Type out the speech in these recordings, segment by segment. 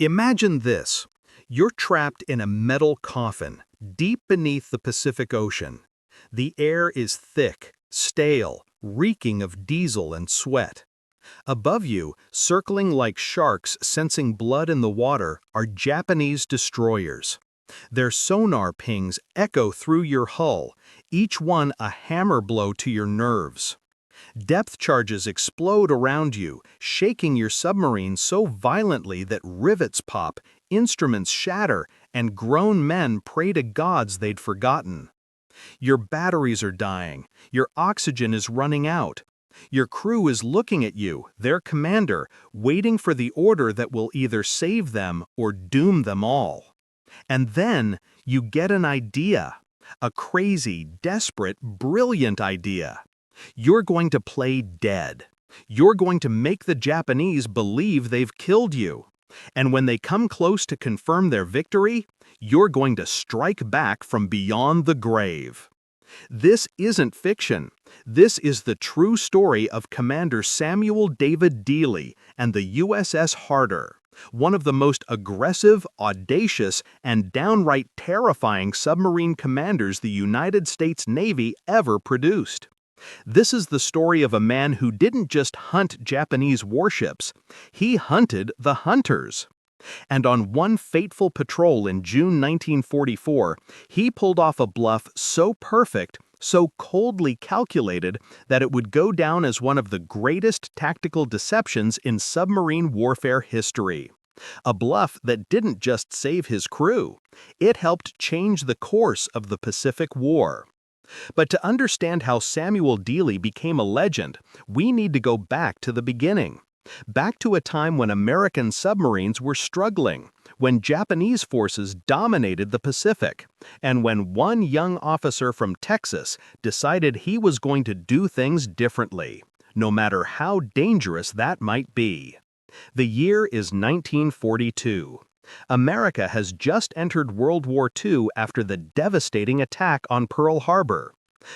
Imagine this. You're trapped in a metal coffin, deep beneath the Pacific Ocean. The air is thick, stale, reeking of diesel and sweat. Above you, circling like sharks sensing blood in the water, are Japanese destroyers. Their sonar pings echo through your hull, each one a hammer blow to your nerves. Depth charges explode around you, shaking your submarine so violently that rivets pop, instruments shatter, and grown men pray to gods they'd forgotten. Your batteries are dying, your oxygen is running out. Your crew is looking at you, their commander, waiting for the order that will either save them or doom them all. And then you get an idea. A crazy, desperate, brilliant idea. You're going to play dead. You're going to make the Japanese believe they've killed you. And when they come close to confirm their victory, you're going to strike back from beyond the grave. This isn't fiction. This is the true story of Commander Samuel David Dealey and the USS Harder, one of the most aggressive, audacious, and downright terrifying submarine commanders the United States Navy ever produced. This is the story of a man who didn't just hunt Japanese warships, he hunted the hunters. And on one fateful patrol in June 1944, he pulled off a bluff so perfect, so coldly calculated, that it would go down as one of the greatest tactical deceptions in submarine warfare history. A bluff that didn't just save his crew, it helped change the course of the Pacific War. But to understand how Samuel Dealey became a legend, we need to go back to the beginning. Back to a time when American submarines were struggling, when Japanese forces dominated the Pacific, and when one young officer from Texas decided he was going to do things differently, no matter how dangerous that might be. The year is 1942. America has just entered World War II after the devastating attack on Pearl Harbor.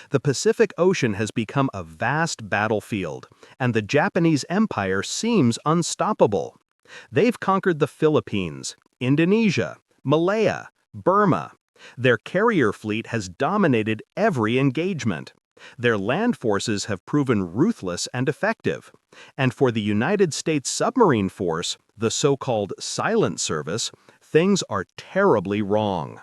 The Pacific Ocean has become a vast battlefield, and the Japanese Empire seems unstoppable. They've conquered the Philippines, Indonesia, Malaya, Burma. Their carrier fleet has dominated every engagement. Their land forces have proven ruthless and effective. And for the United States submarine force, the so-called silent service, things are terribly wrong.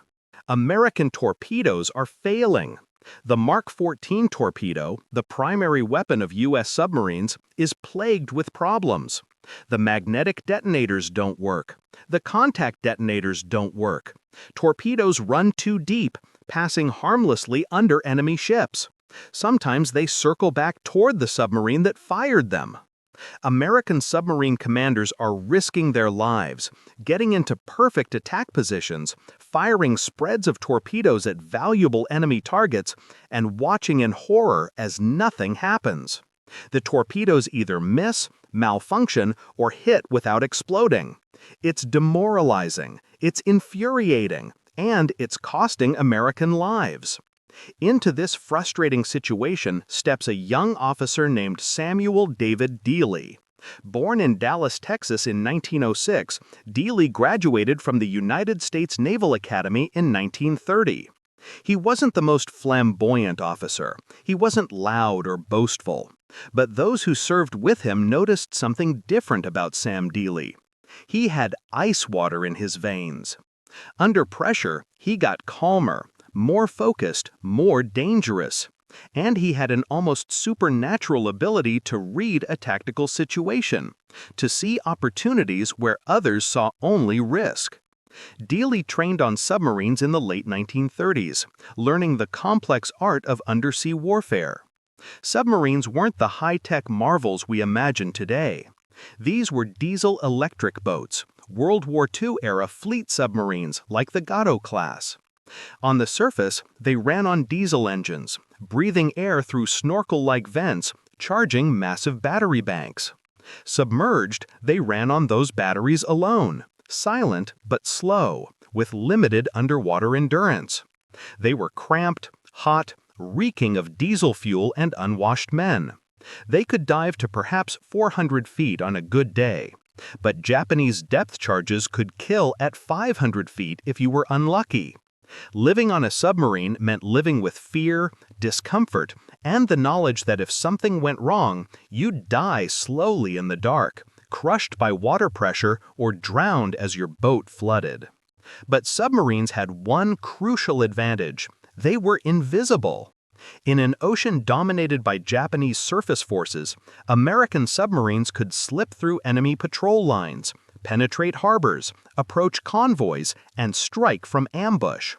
American torpedoes are failing. The Mark 14 torpedo, the primary weapon of U.S. submarines, is plagued with problems. The magnetic detonators don't work. The contact detonators don't work. Torpedoes run too deep, passing harmlessly under enemy ships. Sometimes they circle back toward the submarine that fired them. American submarine commanders are risking their lives, getting into perfect attack positions, firing spreads of torpedoes at valuable enemy targets, and watching in horror as nothing happens. The torpedoes either miss, malfunction, or hit without exploding. It's demoralizing, it's infuriating, and it's costing American lives. Into this frustrating situation steps a young officer named Samuel David Dealey. Born in Dallas, Texas in 1906, Dealey graduated from the United States Naval Academy in 1930. He wasn't the most flamboyant officer. He wasn't loud or boastful. But those who served with him noticed something different about Sam Dealey. He had ice water in his veins. Under pressure, he got calmer, more focused, more dangerous. And he had an almost supernatural ability to read a tactical situation, to see opportunities where others saw only risk. Dealey trained on submarines in the late 1930s, learning the complex art of undersea warfare. Submarines weren't the high-tech marvels we imagine today. These were diesel-electric boats, World War II-era fleet submarines like the Gatto class. On the surface, they ran on diesel engines, breathing air through snorkel-like vents, charging massive battery banks. Submerged, they ran on those batteries alone, silent but slow, with limited underwater endurance. They were cramped, hot, reeking of diesel fuel and unwashed men. They could dive to perhaps 400 feet on a good day, But Japanese depth charges could kill at 500 feet if you were unlucky. Living on a submarine meant living with fear, discomfort, and the knowledge that if something went wrong, you'd die slowly in the dark, crushed by water pressure or drowned as your boat flooded. But submarines had one crucial advantage: they were invisible. In an ocean dominated by Japanese surface forces, American submarines could slip through enemy patrol lines, penetrate harbors, approach convoys, and strike from ambush.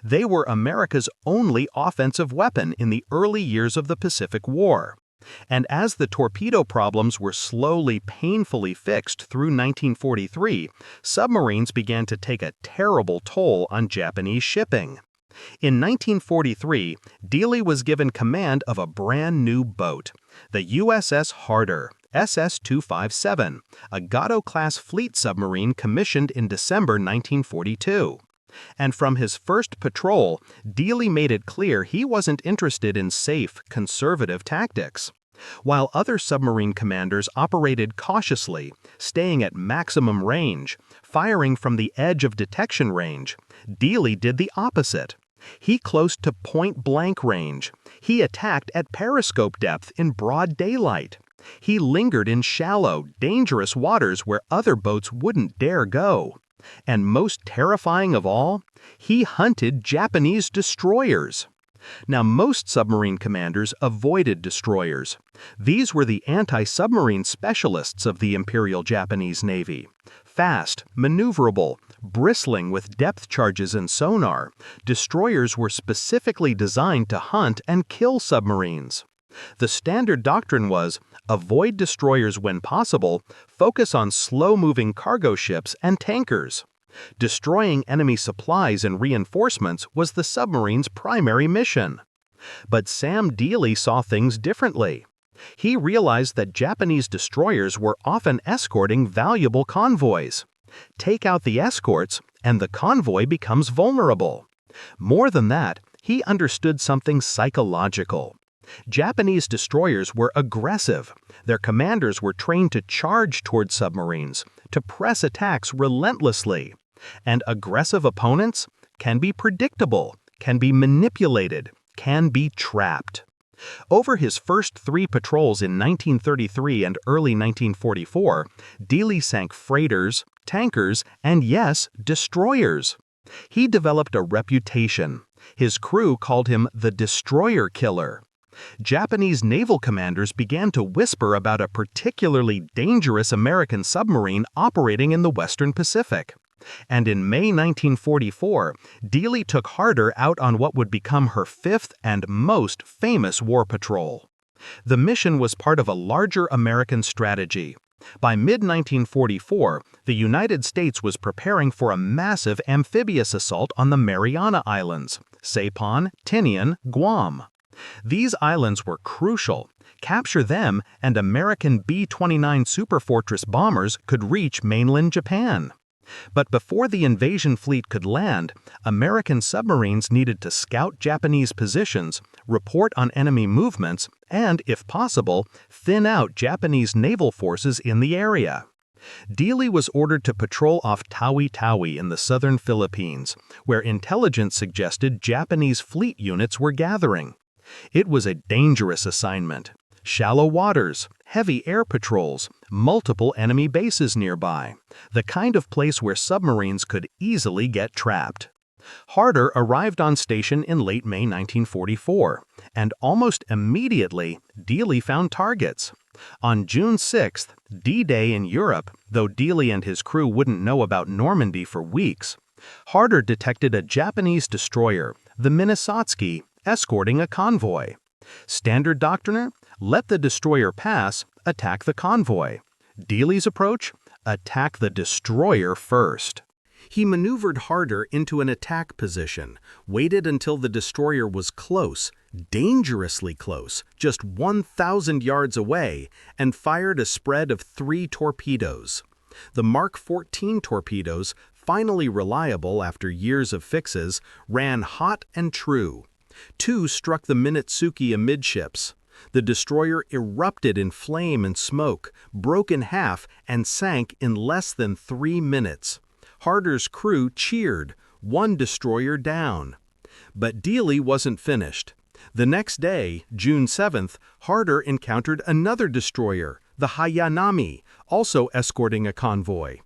They were America's only offensive weapon in the early years of the Pacific War. And as the torpedo problems were slowly, painfully fixed through 1943, submarines began to take a terrible toll on Japanese shipping. In 1943, Dealey was given command of a brand new boat, the USS Harder, SS-257, a Gato-class fleet submarine commissioned in December 1942. And from his first patrol, Dealey made it clear he wasn't interested in safe, conservative tactics. While other submarine commanders operated cautiously, staying at maximum range, firing from the edge of detection range, Dealey did the opposite. He closed to point-blank range. He attacked at periscope depth in broad daylight. He lingered in shallow, dangerous waters where other boats wouldn't dare go. And most terrifying of all, he hunted Japanese destroyers. Now, most submarine commanders avoided destroyers. These were the anti-submarine specialists of the Imperial Japanese Navy. Fast, maneuverable, bristling with depth charges and sonar, destroyers were specifically designed to hunt and kill submarines. The standard doctrine was, avoid destroyers when possible, focus on slow-moving cargo ships and tankers. Destroying enemy supplies and reinforcements was the submarine's primary mission. But Sam Dealey saw things differently. He realized that Japanese destroyers were often escorting valuable convoys. Take out the escorts, and the convoy becomes vulnerable. More than that, he understood something psychological. Japanese destroyers were aggressive. Their commanders were trained to charge toward submarines, to press attacks relentlessly. And aggressive opponents can be predictable, can be manipulated, can be trapped. Over his first 3 patrols in 1933 and early 1944, Dealey sank freighters, tankers, and yes, destroyers. He developed a reputation. His crew called him the Destroyer Killer. Japanese naval commanders began to whisper about a particularly dangerous American submarine operating in the Western Pacific. And in May 1944, Dealey took Harder out on what would become her 5th and most famous war patrol. The mission was part of a larger American strategy. By mid-1944, the United States was preparing for a massive amphibious assault on the Mariana Islands, Saipan, Tinian, Guam. These islands were crucial. Capture them, and American B-29 Superfortress bombers could reach mainland Japan. But before the invasion fleet could land, American submarines needed to scout Japanese positions, report on enemy movements, and, if possible, thin out Japanese naval forces in the area. Dealey was ordered to patrol off Tawi in the southern Philippines, where intelligence suggested Japanese fleet units were gathering. It was a dangerous assignment. Shallow waters, heavy air patrols, multiple enemy bases nearby, the kind of place where submarines could easily get trapped. Harder arrived on station in late May 1944, and almost immediately, Dealey found targets. On June 6th, D-Day in Europe, though Dealey and his crew wouldn't know about Normandy for weeks, Harder detected a Japanese destroyer, the Minnesotski, escorting a convoy. Standard doctrine: let the destroyer pass, attack the convoy. Dealey's approach: attack the destroyer first. He maneuvered Harder into an attack position, waited until the destroyer was close, dangerously close, just 1,000 yards away, and fired a spread of 3 torpedoes. The Mark 14 torpedoes, finally reliable after years of fixes, ran hot and true. 2 struck the Minutsuki amidships. The destroyer erupted in flame and smoke, broke in half, and sank in less than 3 minutes. Harder's crew cheered, one destroyer down. But Dealey wasn't finished. The next day, June 7th, Harder encountered another destroyer, the Hayanami, also escorting a convoy.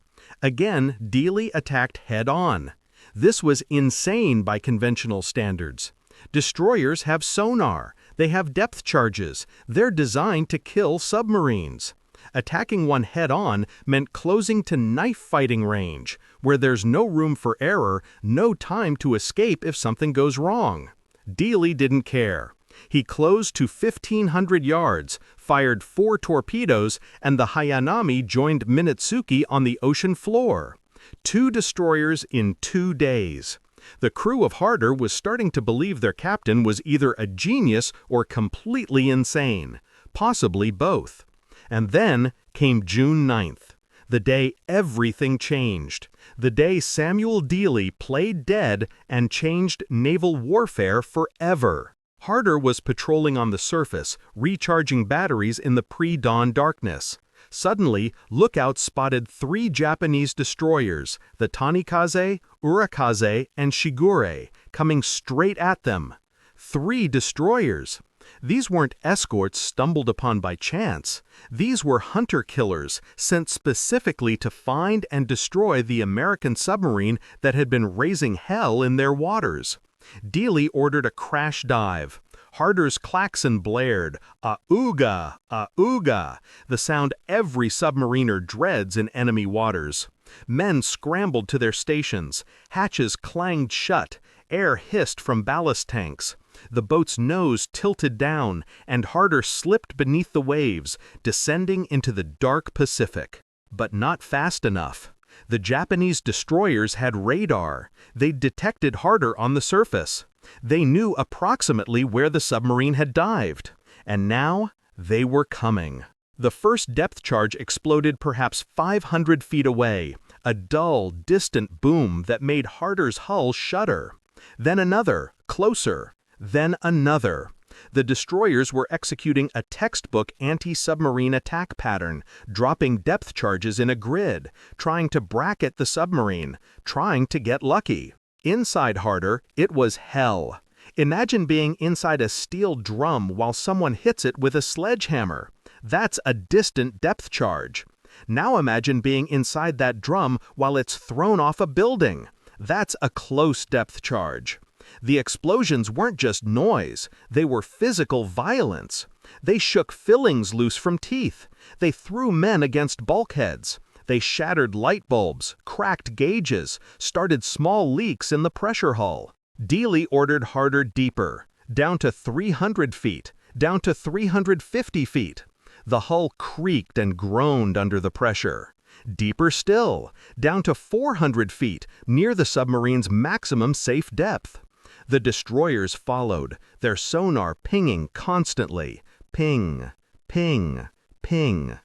Again, Dealey attacked head-on. This was insane by conventional standards. Destroyers have sonar, they have depth charges, they're designed to kill submarines. Attacking one head-on meant closing to knife-fighting range, where there's no room for error, no time to escape if something goes wrong. Dealey didn't care. He closed to 1,500 yards, fired 4 torpedoes, and the Hayanami joined Minetsuki on the ocean floor. 2 destroyers in 2 days. The crew of Harder was starting to believe their captain was either a genius or completely insane, possibly both. And then came June 9th, the day everything changed, the day Samuel Dealey played dead and changed naval warfare forever. Harder was patrolling on the surface, recharging batteries in the pre-dawn darkness. Suddenly, lookouts spotted 3 Japanese destroyers, the Tanikaze, Urakaze, and Shigure, coming straight at them. 3 destroyers! These weren't escorts stumbled upon by chance. These were hunter-killers sent specifically to find and destroy the American submarine that had been raising hell in their waters. Dealey ordered a crash dive. Harder's klaxon blared, "Auga! Auga!" the sound every submariner dreads in enemy waters. Men scrambled to their stations. Hatches clanged shut. Air hissed from ballast tanks. The boat's nose tilted down, and Harder slipped beneath the waves, descending into the dark Pacific. But not fast enough. The Japanese destroyers had radar. They'd detected Harder on the surface. They knew approximately where the submarine had dived. And now, they were coming. The first depth charge exploded perhaps 500 feet away, a dull, distant boom that made Harder's hull shudder. Then another, closer. Then another. The destroyers were executing a textbook anti-submarine attack pattern, dropping depth charges in a grid, trying to bracket the submarine, trying to get lucky. Inside Harder, it was hell. Imagine being inside a steel drum while someone hits it with a sledgehammer. That's a distant depth charge. Now imagine being inside that drum while it's thrown off a building. That's a close depth charge. The explosions weren't just noise, they were physical violence. They shook fillings loose from teeth. They threw men against bulkheads. They shattered light bulbs, cracked gauges, started small leaks in the pressure hull. Dealey ordered Harder deeper, down to 300 feet, down to 350 feet. The hull creaked and groaned under the pressure. Deeper still, down to 400 feet, near the submarine's maximum safe depth. The destroyers followed, their sonar pinging constantly. Ping, ping, ping.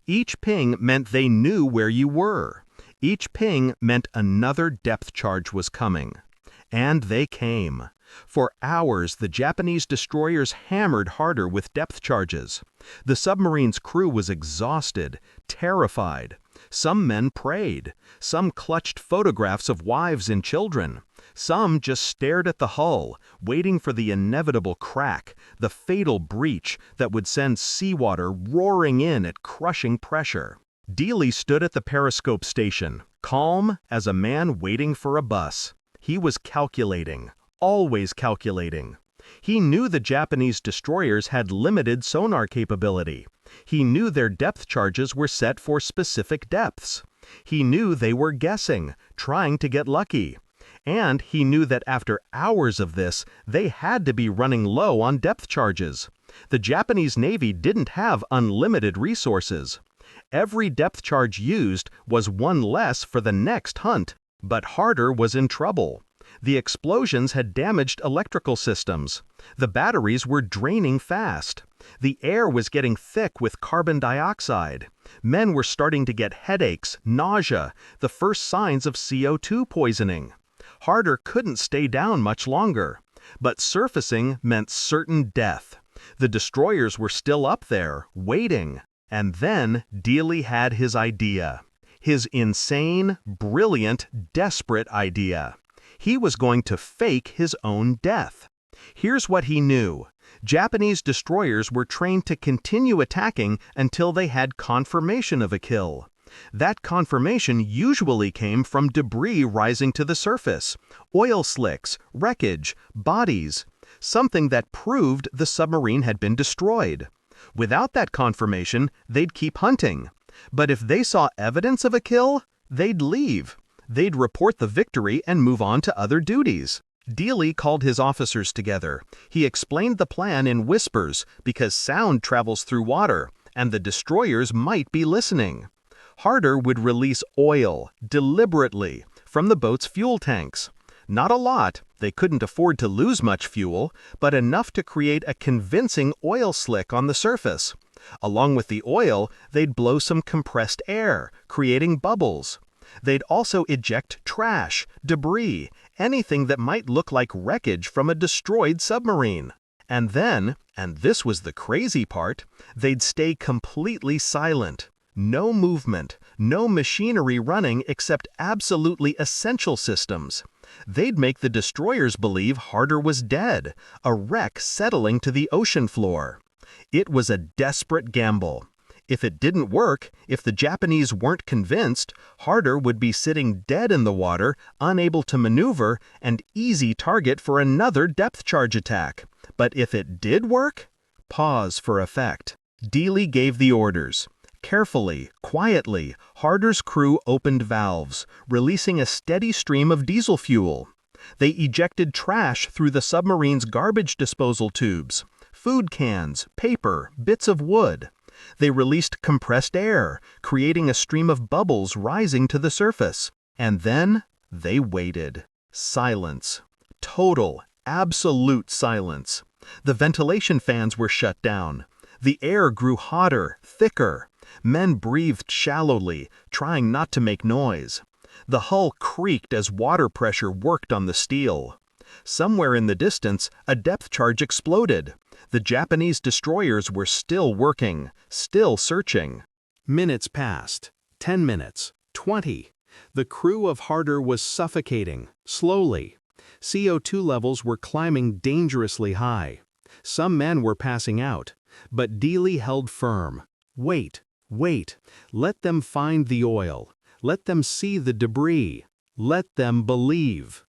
Each ping meant they knew where you were. Each ping meant another depth charge was coming. And they came. For hours, the Japanese destroyers hammered Harder with depth charges. The submarine's crew was exhausted, terrified. Some men prayed. Some clutched photographs of wives and children. Some just stared at the hull, waiting for the inevitable crack, the fatal breach that would send seawater roaring in at crushing pressure. Dealey stood at the periscope station, calm as a man waiting for a bus. He was calculating, always calculating. He knew the Japanese destroyers had limited sonar capability. He knew their depth charges were set for specific depths. He knew they were guessing, trying to get lucky. And he knew that after hours of this, they had to be running low on depth charges. The Japanese Navy didn't have unlimited resources. Every depth charge used was one less for the next hunt. But Harder was in trouble. The explosions had damaged electrical systems. The batteries were draining fast. The air was getting thick with carbon dioxide. Men were starting to get headaches, nausea, the first signs of CO2 poisoning. Harder couldn't stay down much longer. But surfacing meant certain death. The destroyers were still up there, waiting. And then Dealey had his idea. His insane, brilliant, desperate idea. He was going to fake his own death. Here's what he knew. Japanese destroyers were trained to continue attacking until they had confirmation of a kill. That confirmation usually came from debris rising to the surface, oil slicks, wreckage, bodies, something that proved the submarine had been destroyed. Without that confirmation, they'd keep hunting. But if they saw evidence of a kill, they'd leave. They'd report the victory and move on to other duties. Dealey called his officers together. He explained the plan in whispers because sound travels through water, and the destroyers might be listening. Harder would release oil, deliberately, from the boat's fuel tanks. Not a lot, they couldn't afford to lose much fuel, but enough to create a convincing oil slick on the surface. Along with the oil, they'd blow some compressed air, creating bubbles. They'd also eject trash, debris, anything that might look like wreckage from a destroyed submarine. And then, and this was the crazy part, they'd stay completely silent. No movement, no machinery running except absolutely essential systems. They'd make the destroyers believe Harder was dead, a wreck settling to the ocean floor. It was a desperate gamble. If it didn't work, if the Japanese weren't convinced, Harder would be sitting dead in the water, unable to maneuver, and easy target for another depth charge attack. But if it did work? Pause for effect. Dealey gave the orders. Carefully, quietly, Harder's crew opened valves, releasing a steady stream of diesel fuel. They ejected trash through the submarine's garbage disposal tubes, food cans, paper, bits of wood. They released compressed air, creating a stream of bubbles rising to the surface. And then they waited. Silence. Total, absolute silence. The ventilation fans were shut down. The air grew hotter, thicker. Men breathed shallowly, trying not to make noise. The hull creaked as water pressure worked on the steel. Somewhere in the distance, a depth charge exploded. The Japanese destroyers were still working, still searching. Minutes passed. 10 minutes. 20. The crew of Harder was suffocating, slowly. CO2 levels were climbing dangerously high. Some men were passing out, but Dealey held firm. Wait, wait. Let them find the oil. Let them see the debris. Let them believe.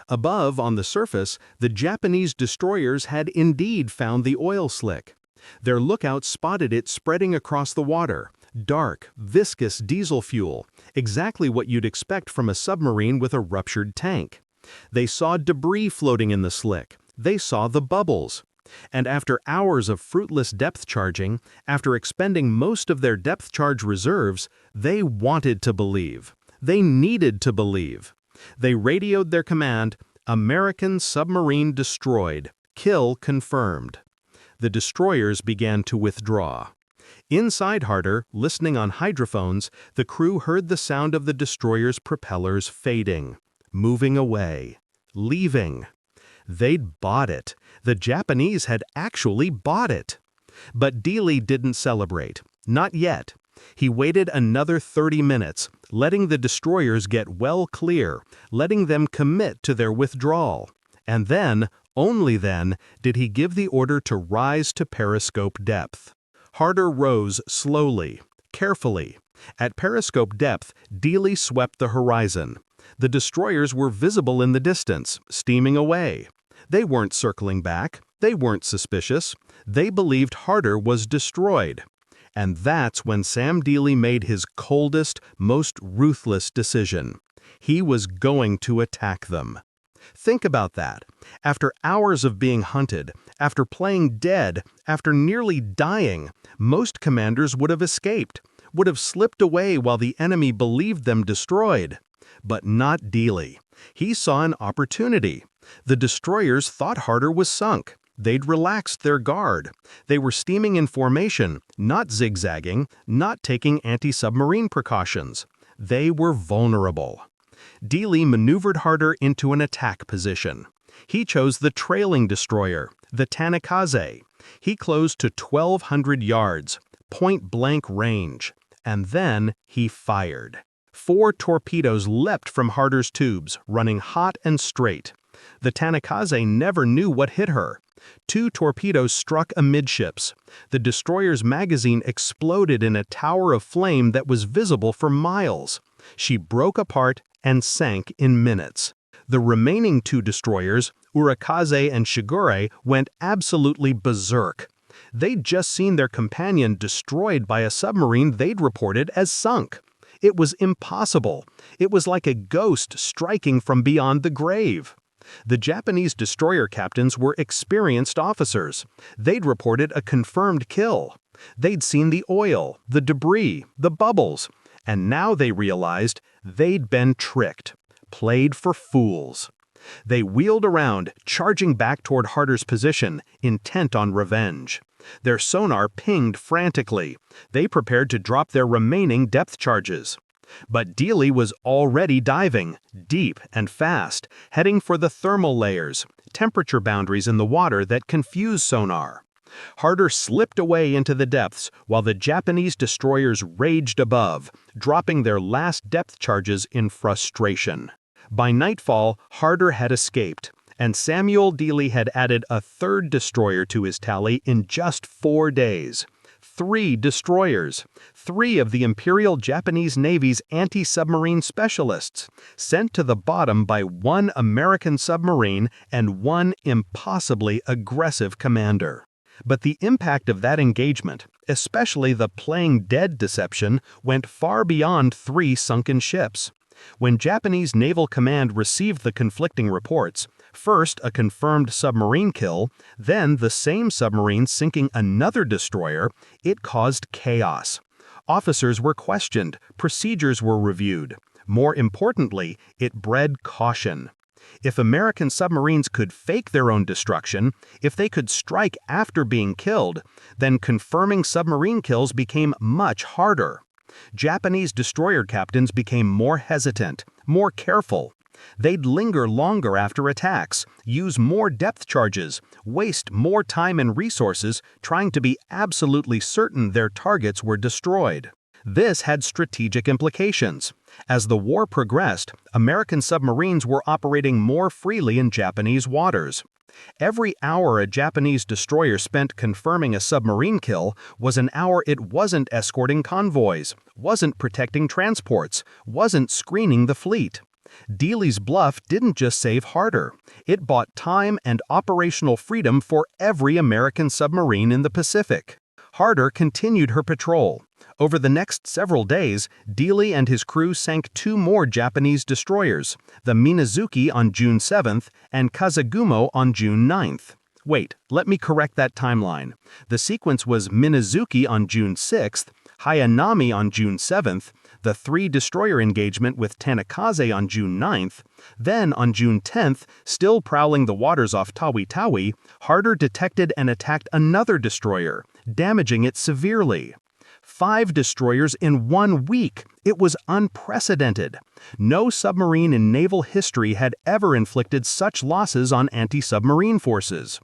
Above, on the surface, the Japanese destroyers had indeed found the oil slick. Their lookout spotted it spreading across the water. Dark, viscous diesel fuel, exactly what you'd expect from a submarine with a ruptured tank. They saw debris floating in the slick. They saw the bubbles. And after hours of fruitless depth charging, after expending most of their depth charge reserves, they wanted to believe. They needed to believe. They radioed their command, "American submarine destroyed. Kill confirmed." The destroyers began to withdraw. Inside Harder, listening on hydrophones, the crew heard the sound of the destroyer's propellers fading, moving away, leaving. They'd bought it. The Japanese had actually bought it. But Dealey didn't celebrate. Not yet. He waited another 30 minutes, letting the destroyers get well clear, letting them commit to their withdrawal. And then, only then, did he give the order to rise to periscope depth. Harder rose slowly, carefully. At periscope depth, Dealey swept the horizon. The destroyers were visible in the distance, steaming away. They weren't circling back. They weren't suspicious. They believed Harder was destroyed. And that's when Sam Dealey made his coldest, most ruthless decision. He was going to attack them. Think about that. After hours of being hunted, after playing dead, after nearly dying, most commanders would have escaped, would have slipped away while the enemy believed them destroyed. But not Dealey. He saw an opportunity. The destroyers thought Harder was sunk. They'd relaxed their guard. They were steaming in formation, not zigzagging, not taking anti-submarine precautions. They were vulnerable. Dealey maneuvered Harder into an attack position. He chose the trailing destroyer, the Tanikaze. He closed to 1,200 yards, point-blank range, and then he fired. 4 torpedoes leapt from Harder's tubes, running hot and straight. The Tanikaze never knew what hit her. 2 torpedoes struck amidships. The destroyer's magazine exploded in a tower of flame that was visible for miles. She broke apart and sank in minutes. The remaining 2 destroyers, Urakaze and Shigure, went absolutely berserk. They'd just seen their companion destroyed by a submarine they'd reported as sunk. It was impossible. It was like a ghost striking from beyond the grave. The Japanese destroyer captains were experienced officers. They'd reported a confirmed kill. They'd seen the oil, the debris, the bubbles, and now they realized they'd been tricked, played for fools. They wheeled around, charging back toward Harder's position, intent on revenge. Their sonar pinged frantically. They prepared to drop their remaining depth charges. But Dealey was already diving, deep and fast, heading for the thermal layers, temperature boundaries in the water that confuse sonar. Harder slipped away into the depths while the Japanese destroyers raged above, dropping their last depth charges in frustration. By nightfall, Harder had escaped, and Samuel Dealey had added a 3rd destroyer to his tally in just 4 days. 3 destroyers, 3 of the Imperial Japanese Navy's anti-submarine specialists, sent to the bottom by 1 American submarine and 1 impossibly aggressive commander. But the impact of that engagement, especially the playing dead deception, went far beyond 3 sunken ships. When Japanese Naval Command received the conflicting reports, first a confirmed submarine kill, then the same submarine sinking another destroyer, it caused chaos. Officers were questioned, procedures were reviewed. More importantly, it bred caution. If American submarines could fake their own destruction, if they could strike after being killed, then confirming submarine kills became much harder. Japanese destroyer captains became more hesitant, more careful. They'd linger longer after attacks, use more depth charges, waste more time and resources trying to be absolutely certain their targets were destroyed. This had strategic implications. As the war progressed, American submarines were operating more freely in Japanese waters. Every hour a Japanese destroyer spent confirming a submarine kill was an hour it wasn't escorting convoys, wasn't protecting transports, wasn't screening the fleet. Dealey's bluff didn't just save Harder. It bought time and operational freedom for every American submarine in the Pacific. Harder continued her patrol. Over the next several days, Dealey and his crew sank 2 more Japanese destroyers, the Minazuki on June 7th and Kazagumo on June 9th. Wait, let me correct that timeline. The sequence was Minazuki on June 6th, Hayanami on June 7th, the 3-destroyer engagement with Tanikaze on June 9th, then on June 10th, still prowling the waters off Tawi, Harder detected and attacked another destroyer, damaging it severely. 5 destroyers in 1 week. It was unprecedented. No submarine in naval history had ever inflicted such losses on anti-submarine forces.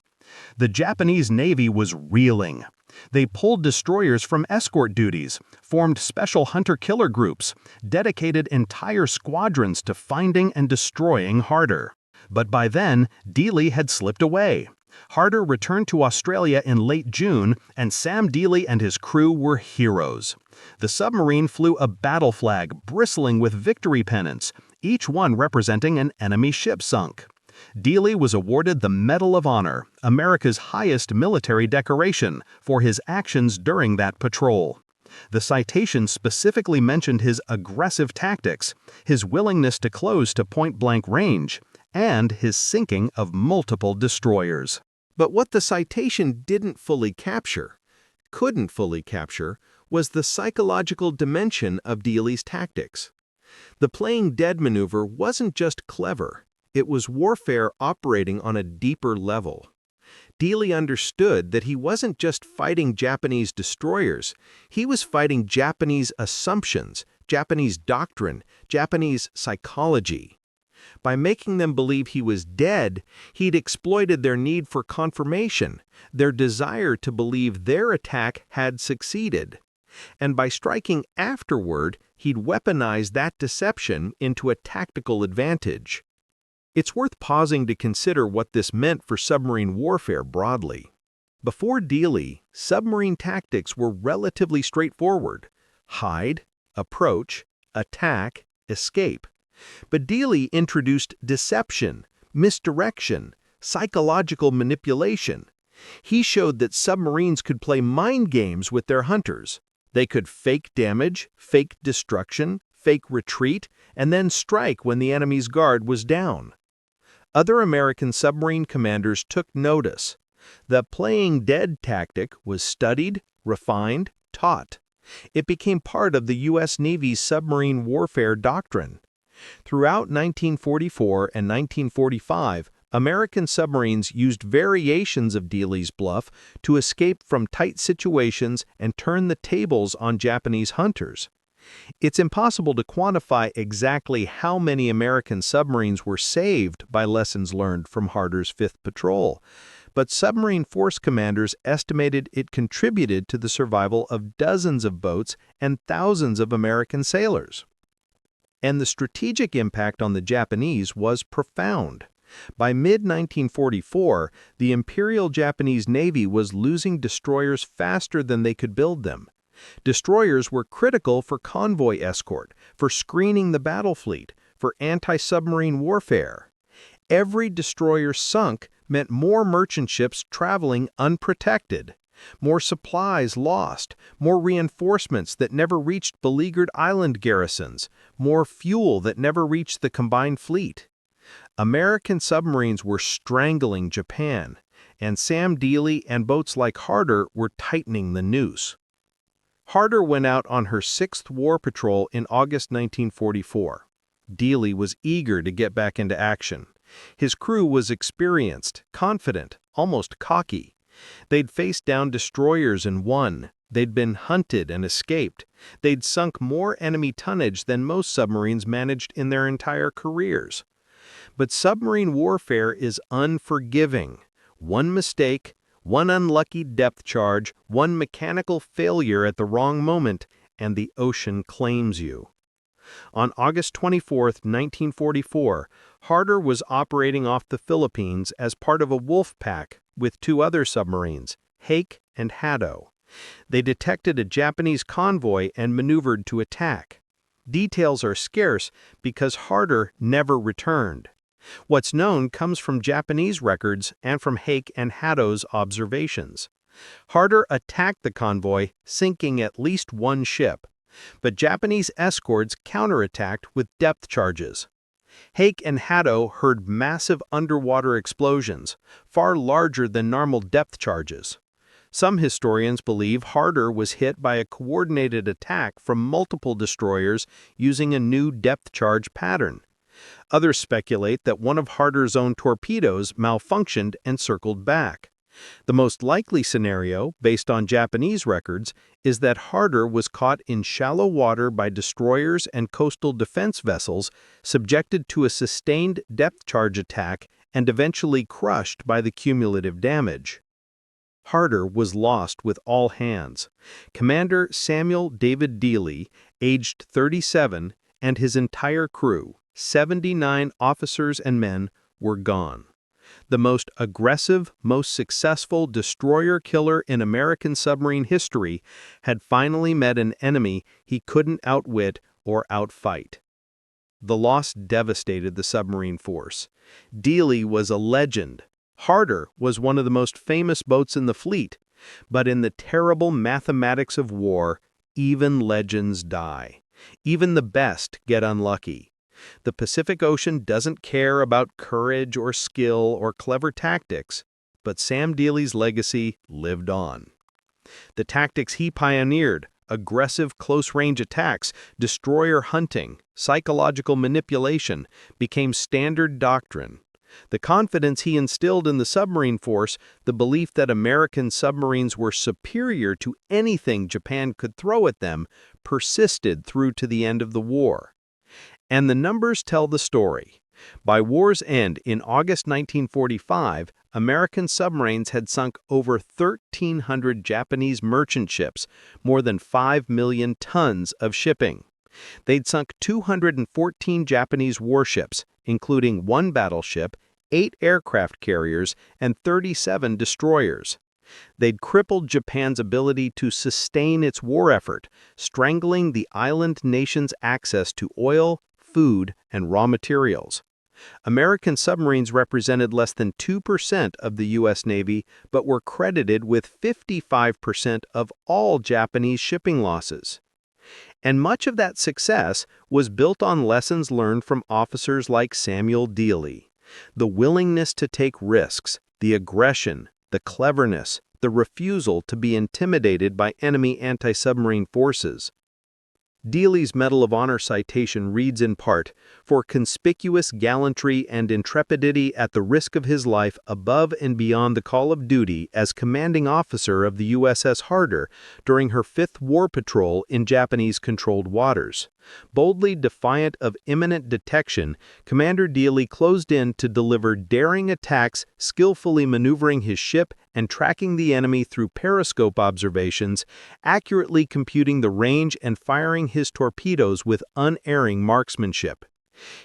The Japanese Navy was reeling. They pulled destroyers from escort duties, formed special hunter-killer groups, dedicated entire squadrons to finding and destroying Harder. But by then, Dealey had slipped away. Harder returned to Australia in late June, and Sam Dealey and his crew were heroes. The submarine flew a battle flag bristling with victory pennants, each one representing an enemy ship sunk. Dealey was awarded the Medal of Honor, America's highest military decoration, for his actions during that patrol. The citation specifically mentioned his aggressive tactics, his willingness to close to point-blank range, and his sinking of multiple destroyers. But what the citation didn't fully capture, couldn't fully capture, was the psychological dimension of Dealey's tactics. The playing dead maneuver wasn't just clever, it was warfare operating on a deeper level. Dealey understood that he wasn't just fighting Japanese destroyers, he was fighting Japanese assumptions, Japanese doctrine, Japanese psychology. By making them believe he was dead, he'd exploited their need for confirmation, their desire to believe their attack had succeeded. And by striking afterward, he'd weaponized that deception into a tactical advantage. It's worth pausing to consider what this meant for submarine warfare broadly. Before Dealey, submarine tactics were relatively straightforward: hide, approach, attack, escape. But Dealey introduced deception, misdirection, psychological manipulation. He showed that submarines could play mind games with their hunters. They could fake damage, fake destruction, fake retreat, and then strike when the enemy's guard was down. Other American submarine commanders took notice. The playing dead tactic was studied, refined, taught. It became part of the U.S. Navy's submarine warfare doctrine. Throughout 1944 and 1945, American submarines used variations of Dealey's bluff to escape from tight situations and turn the tables on Japanese hunters. It's impossible to quantify exactly how many American submarines were saved by lessons learned from Harder's 5th Patrol, but submarine force commanders estimated it contributed to the survival of dozens of boats and thousands of American sailors. And the strategic impact on the Japanese was profound. By mid-1944, the Imperial Japanese Navy was losing destroyers faster than they could build them. Destroyers were critical for convoy escort, for screening the battle fleet, for anti-submarine warfare. Every destroyer sunk meant more merchant ships traveling unprotected, more supplies lost, more reinforcements that never reached beleaguered island garrisons, more fuel that never reached the combined fleet. American submarines were strangling Japan, and Sam Dealey and boats like Harder were tightening the noose. Harder went out on her 6th war patrol in August 1944. Dealey was eager to get back into action. His crew was experienced, confident, almost cocky. They'd faced down destroyers and won. They'd been hunted and escaped. They'd sunk more enemy tonnage than most submarines managed in their entire careers. But submarine warfare is unforgiving. One mistake, one unlucky depth charge, one mechanical failure at the wrong moment, and the ocean claims you. On August 24, 1944, Harder was operating off the Philippines as part of a wolf pack with 2 other submarines, Hake and Haddo. They detected a Japanese convoy and maneuvered to attack. Details are scarce because Harder never returned. What's known comes from Japanese records and from Hake and Haddo's observations. Harder attacked the convoy, sinking at least 1 ship, but Japanese escorts counterattacked with depth charges. Hake and Haddo heard massive underwater explosions, far larger than normal depth charges. Some historians believe Harder was hit by a coordinated attack from multiple destroyers using a new depth charge pattern. Others speculate that one of Harder's own torpedoes malfunctioned and circled back. The most likely scenario, based on Japanese records, is that Harder was caught in shallow water by destroyers and coastal defense vessels, subjected to a sustained depth charge attack, and eventually crushed by the cumulative damage. Harder was lost with all hands. Commander Samuel David Dealey, aged 37, and his entire crew, 79 officers and men, were gone. The most aggressive, most successful destroyer killer in American submarine history had finally met an enemy he couldn't outwit or outfight. The loss devastated the submarine force. Dealey was a legend. Harder was one of the most famous boats in the fleet, but in the terrible mathematics of war, even legends die. Even the best get unlucky. The Pacific Ocean doesn't care about courage or skill or clever tactics, but Sam Dealey's legacy lived on. The tactics he pioneered, aggressive close-range attacks, destroyer hunting, psychological manipulation, became standard doctrine. The confidence he instilled in the submarine force, the belief that American submarines were superior to anything Japan could throw at them, persisted through to the end of the war. And the numbers tell the story. By war's end in August 1945, American submarines had sunk over 1,300 Japanese merchant ships, more than 5 million tons of shipping. They'd sunk 214 Japanese warships, including 1 battleship, 8 aircraft carriers, and 37 destroyers. They'd crippled Japan's ability to sustain its war effort, strangling the island nation's access to oil, food, and raw materials. American submarines represented less than 2% of the U.S. Navy, but were credited with 55% of all Japanese shipping losses. And much of that success was built on lessons learned from officers like Samuel Dealey. The willingness to take risks, the aggression, the cleverness, the refusal to be intimidated by enemy anti-submarine forces. Dealey's Medal of Honor citation reads in part, "For conspicuous gallantry and intrepidity at the risk of his life above and beyond the call of duty as commanding officer of the USS Harder during her 5th war patrol in Japanese-controlled waters. Boldly defiant of imminent detection, Commander Dealey closed in to deliver daring attacks, skillfully maneuvering his ship and tracking the enemy through periscope observations, accurately computing the range and firing his torpedoes with unerring marksmanship.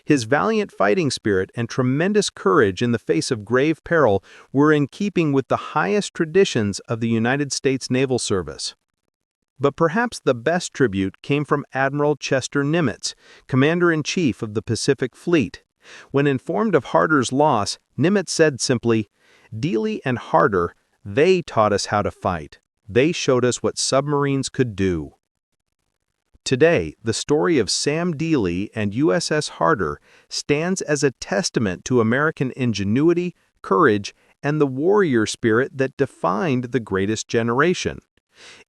His valiant fighting spirit and tremendous courage in the face of grave peril were in keeping with the highest traditions of the United States Naval Service." But perhaps the best tribute came from Admiral Chester Nimitz, Commander-in-Chief of the Pacific Fleet. When informed of Harder's loss, Nimitz said simply, "Dealey and Harder, they taught us how to fight. They showed us what submarines could do." Today, the story of Sam Dealey and USS Harder stands as a testament to American ingenuity, courage, and the warrior spirit that defined the greatest generation.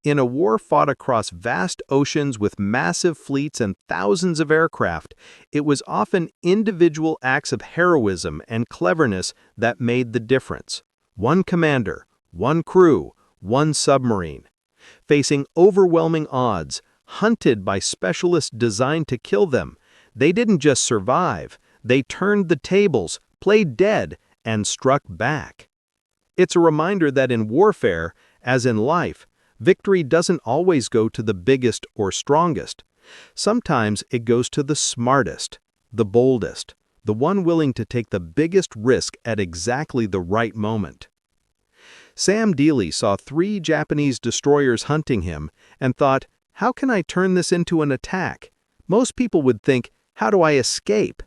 In a war fought across vast oceans with massive fleets and thousands of aircraft, it was often individual acts of heroism and cleverness that made the difference. One commander, one crew, one submarine. Facing overwhelming odds, hunted by specialists designed to kill them, they didn't just survive, they turned the tables, played dead, and struck back. It's a reminder that in warfare, as in life, victory doesn't always go to the biggest or strongest. Sometimes it goes to the smartest, the boldest, the one willing to take the biggest risk at exactly the right moment. Sam Dealey saw 3 Japanese destroyers hunting him and thought, "How can I turn this into an attack?" Most people would think, "How do I escape?"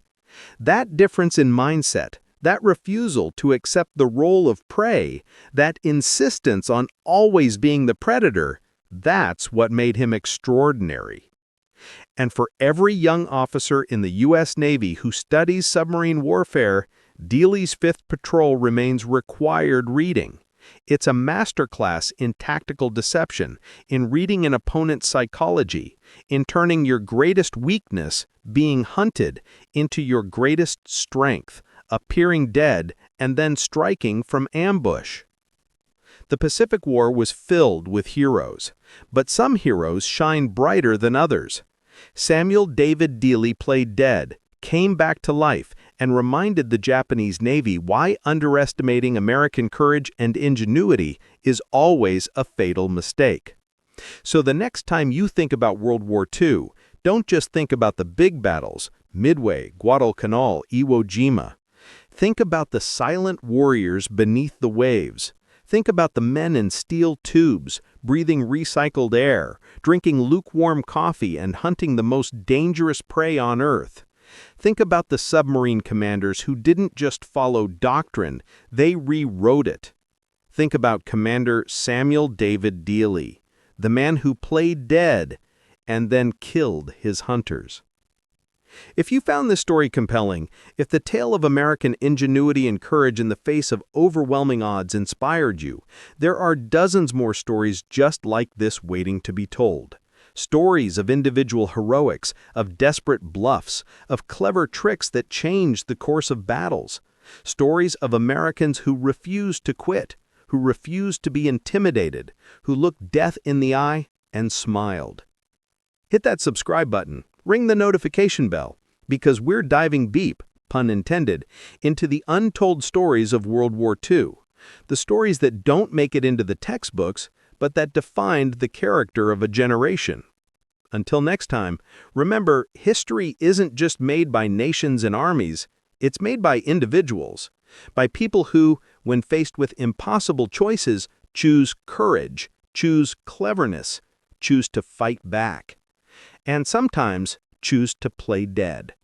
That difference in mindset, that refusal to accept the role of prey, that insistence on always being the predator, that's what made him extraordinary. And for every young officer in the U.S. Navy who studies submarine warfare, Dealey's 5th Patrol remains required reading. It's a masterclass in tactical deception, in reading an opponent's psychology, in turning your greatest weakness, being hunted, into your greatest strength, appearing dead, and then striking from ambush. The Pacific War was filled with heroes, but some heroes shine brighter than others. Samuel David Dealey played dead, came back to life, and reminded the Japanese Navy why underestimating American courage and ingenuity is always a fatal mistake. So the next time you think about World War II, don't just think about the big battles, Midway, Guadalcanal, Iwo Jima. Think about the silent warriors beneath the waves. Think about the men in steel tubes, breathing recycled air, drinking lukewarm coffee, and hunting the most dangerous prey on Earth. Think about the submarine commanders who didn't just follow doctrine, they rewrote it. Think about Commander Samuel David Dealey, the man who played dead and then killed his hunters. If you found this story compelling, if the tale of American ingenuity and courage in the face of overwhelming odds inspired you, there are dozens more stories just like this waiting to be told. Stories of individual heroics, of desperate bluffs, of clever tricks that changed the course of battles. Stories of Americans who refused to quit, who refused to be intimidated, who looked death in the eye and smiled. Hit that subscribe button, ring the notification bell, because we're diving deep, pun intended, into the untold stories of World War II, the stories that don't make it into the textbooks, but that defined the character of a generation. Until next time, remember, history isn't just made by nations and armies, it's made by individuals, by people who, when faced with impossible choices, choose courage, choose cleverness, choose to fight back, and sometimes choose to play dead.